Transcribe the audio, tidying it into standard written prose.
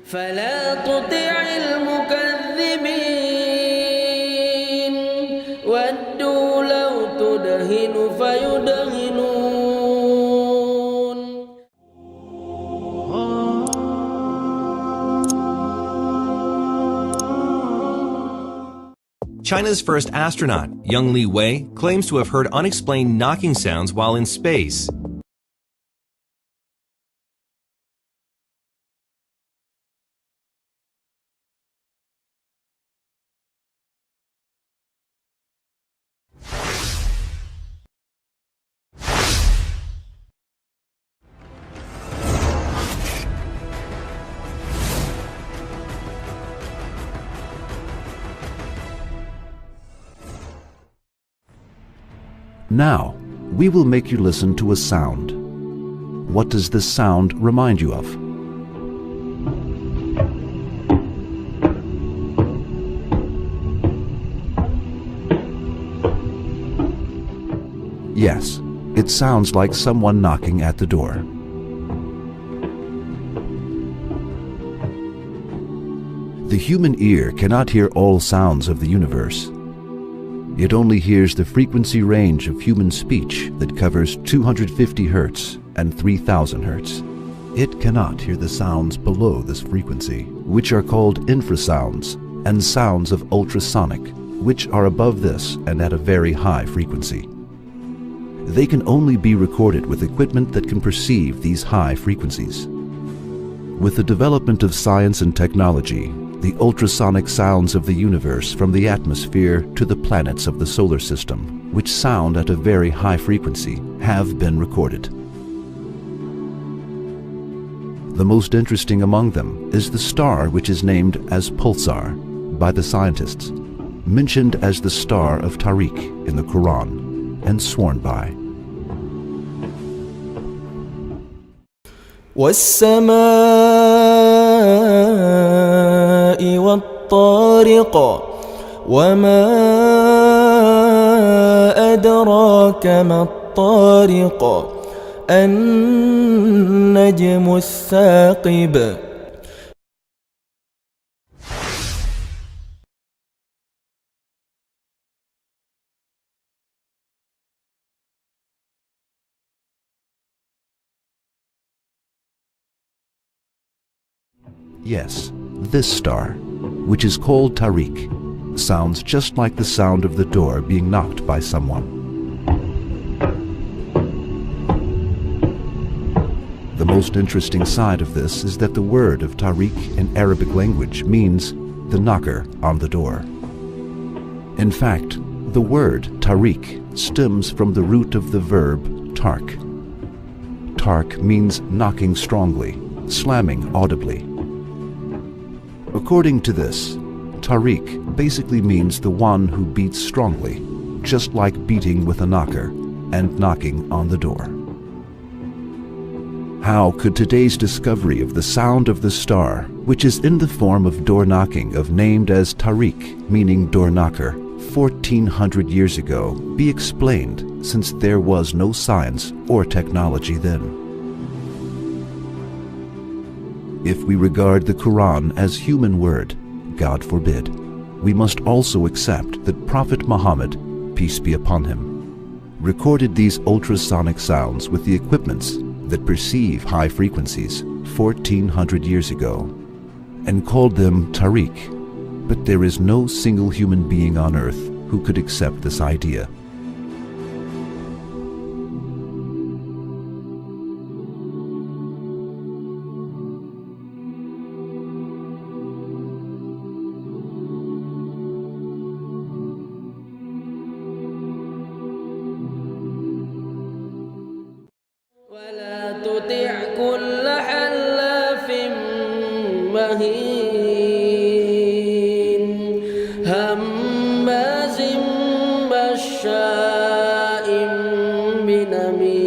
فلا تطع المكذبين ودوا لو تدهن فيدهنون. China's first astronaut, Young Li Wei, claims to have heard unexplained knocking sounds while in space. Now, we will make you listen to a sound. What does this sound remind you of? Yes, it sounds like someone knocking at the door. The human ear cannot hear all sounds of the universe. It only hears the frequency range of human speech that covers 250 Hz and 3000 Hz. It cannot hear the sounds below this frequency, which are called infrasounds, and sounds of ultrasonic, which are above this and at a very high frequency. They can only be recorded with equipment that can perceive these high frequencies. With the development of science and technology, the ultrasonic sounds of the universe from the atmosphere to the planets of the solar system, which sound at a very high frequency, have been recorded. The most interesting among them is the star which is named as Pulsar by the scientists, mentioned as the star of Tariq in the Qur'an, and sworn by. وَالسَّمَاءِ وَالطَّارِقِ وَمَا أَدْرَاكَ مَا الطَّارِقُ النَّجْمُ الثَّاقِبُ. Yes, this star, which is called Tariq, sounds just like the sound of the door being knocked by someone. The most interesting side of this is that the word of Tariq in Arabic language means the knocker on the door. In fact, the word Tariq stems from the root of the verb tark. Tark means knocking strongly, slamming audibly. According to this, Tariq basically means the one who beats strongly, just like beating with a knocker and knocking on the door. How could today's discovery of the sound of the star, which is in the form of door knocking of named as Tariq, meaning door knocker, 1400 years ago, be explained, since there was no science or technology then? If we regard the Quran as human word, God forbid, we must also accept that Prophet Muhammad, peace be upon him, recorded these ultrasonic sounds with the equipments that perceive high frequencies 1400 years ago, and called them Tariq, but there is no single human being on earth who could accept this idea. ولا تطع كل حلاف مهين هماز مشاء بنميم